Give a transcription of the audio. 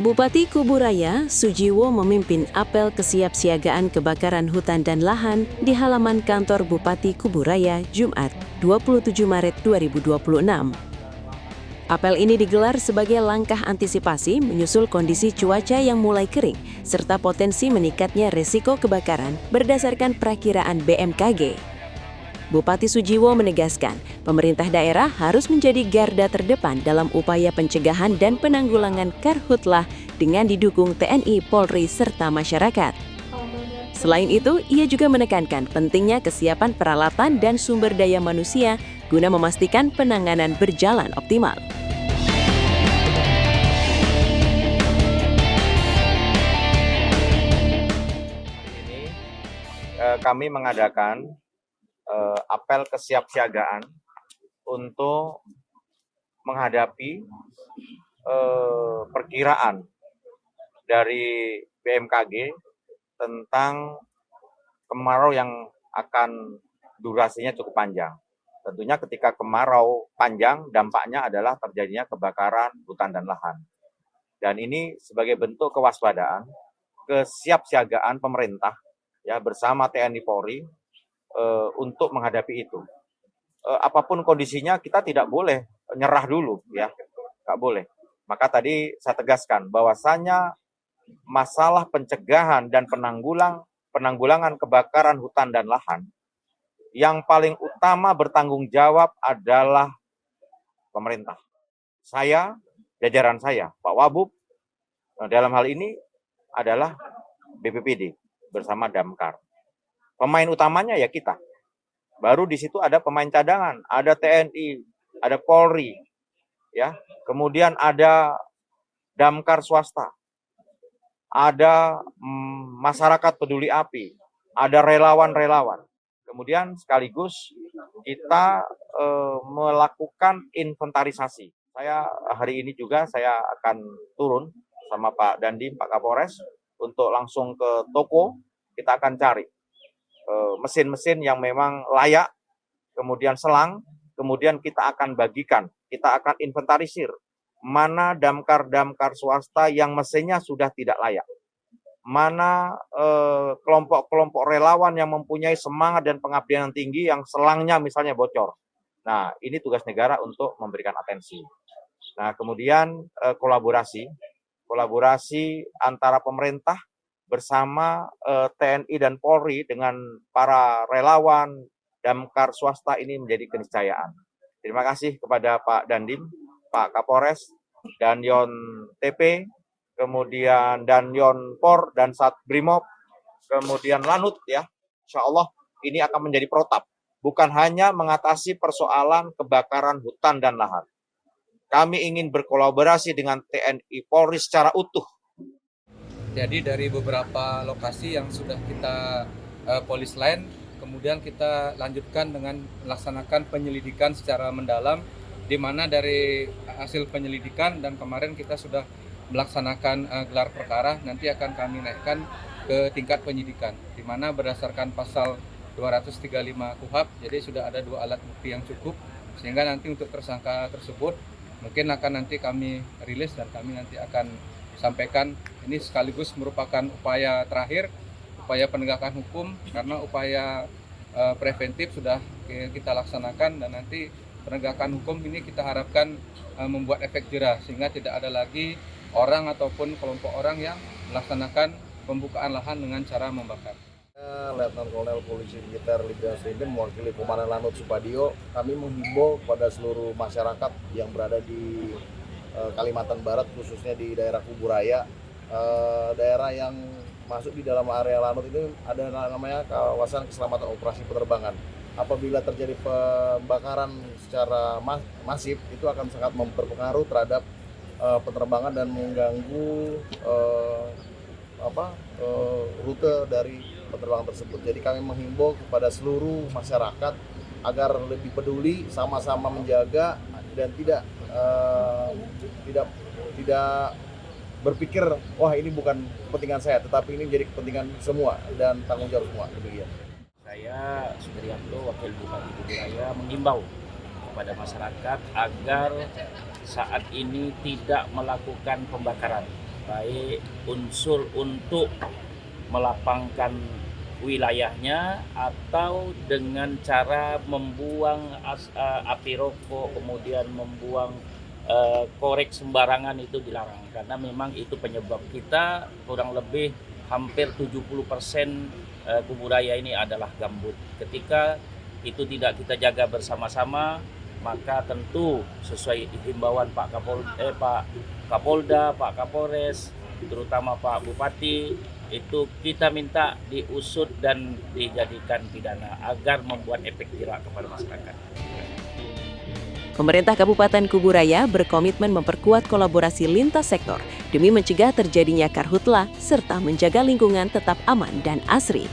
Bupati Kuburaya, Sujiwo memimpin apel kesiapsiagaan kebakaran hutan dan lahan di halaman kantor Bupati Kuburaya, Jumat, 27 Maret 2026. Apel ini digelar sebagai langkah antisipasi menyusul kondisi cuaca yang mulai kering, serta potensi meningkatnya resiko kebakaran berdasarkan perakiraan BMKG. Bupati Sujiwo menegaskan, pemerintah daerah harus menjadi garda terdepan dalam upaya pencegahan dan penanggulangan karhutlah dengan didukung TNI, Polri, serta masyarakat. Selain itu, ia juga menekankan pentingnya kesiapan peralatan dan sumber daya manusia guna memastikan penanganan berjalan optimal. Ini kami mengadakan apel kesiapsiagaan untuk menghadapi perkiraan dari BMKG tentang kemarau yang akan durasinya cukup panjang. Tentunya ketika kemarau panjang, dampaknya adalah terjadinya kebakaran hutan dan lahan. Dan ini sebagai bentuk kewaspadaan, kesiapsiagaan pemerintah ya bersama TNI Polri untuk menghadapi itu. Apapun kondisinya kita tidak boleh nyerah dulu ya, nggak boleh. Maka tadi saya tegaskan bahwasannya masalah pencegahan dan penanggulangan kebakaran hutan dan lahan yang paling utama bertanggung jawab adalah pemerintah. Saya, jajaran saya, Pak Wabub, dalam hal ini adalah BPPD bersama Damkar. Pemain utamanya ya kita. Baru di situ ada pemain cadangan, ada TNI, ada Polri, ya. Kemudian ada Damkar swasta, ada masyarakat peduli api, ada relawan-relawan. Kemudian sekaligus kita melakukan inventarisasi. Saya hari ini juga saya akan turun sama Pak Dandim, Pak Kapolres untuk langsung ke toko. Kita akan cari mesin-mesin yang memang layak, kemudian selang, kemudian kita akan bagikan, kita akan inventarisir mana damkar-damkar swasta yang mesinnya sudah tidak layak, mana kelompok-kelompok relawan yang mempunyai semangat dan pengabdian yang tinggi yang selangnya misalnya bocor. Nah, ini tugas negara untuk memberikan atensi. Nah, kemudian kolaborasi antara pemerintah bersama TNI dan Polri dengan para relawan damkar swasta ini menjadi keniscayaan. Terima kasih kepada Pak Dandim, Pak Kapolres, Danyon TP, kemudian Danyon Por dan Satbrimob, kemudian Lanut ya. Insya Allah ini akan menjadi protap, bukan hanya mengatasi persoalan kebakaran hutan dan lahan. Kami ingin berkolaborasi dengan TNI Polri secara utuh. Jadi dari beberapa lokasi yang sudah kita polis line, kemudian kita lanjutkan dengan melaksanakan penyelidikan secara mendalam, di mana dari hasil penyelidikan dan kemarin kita sudah melaksanakan gelar perkara, nanti akan kami naikkan ke tingkat penyidikan, di mana berdasarkan pasal 235 KUHP, jadi sudah ada 2 alat bukti yang cukup, sehingga nanti untuk tersangka tersebut mungkin akan nanti kami rilis dan kami nanti akan sampaikan. Ini sekaligus merupakan upaya terakhir, upaya penegakan hukum, karena upaya preventif sudah kita laksanakan dan nanti penegakan hukum ini kita harapkan membuat efek jerah sehingga tidak ada lagi orang ataupun kelompok orang yang melaksanakan pembukaan lahan dengan cara membakar. Letnan Kolonel Polisi Militer Libya Sridim mewakili Komandan Lanut Supadio, kami menghimbau kepada seluruh masyarakat yang berada di Kalimantan Barat, khususnya di daerah Kuburaya, daerah yang masuk di dalam area Lanut ini ada namanya kawasan keselamatan operasi penerbangan. Apabila terjadi pembakaran secara masif, itu akan sangat berpengaruh terhadap penerbangan dan mengganggu rute dari penerbangan tersebut. Jadi kami menghimbau kepada seluruh masyarakat agar lebih peduli, sama-sama menjaga dan tidak berpikir wah ini bukan kepentingan saya, tetapi ini menjadi kepentingan semua dan tanggung jawab semua. Demikian. Saya Sudaryanto, Wakil Bupati Kuburaya, mengimbau kepada masyarakat agar saat ini tidak melakukan pembakaran baik unsur untuk melapangkan wilayahnya atau dengan cara membuang api rokok, kemudian membuang korek sembarangan itu dilarang, karena memang itu penyebab kita kurang lebih hampir 70% Kuburaya ini adalah gambut. Ketika itu tidak kita jaga bersama-sama, maka tentu sesuai himbauan Pak Kapolda, Pak Kapolres, terutama Pak Bupati, itu kita minta diusut dan dijadikan pidana agar membuat efek jerak kepada masyarakat. Pemerintah Kabupaten Kuburaya berkomitmen memperkuat kolaborasi lintas sektor demi mencegah terjadinya karhutlah serta menjaga lingkungan tetap aman dan asri.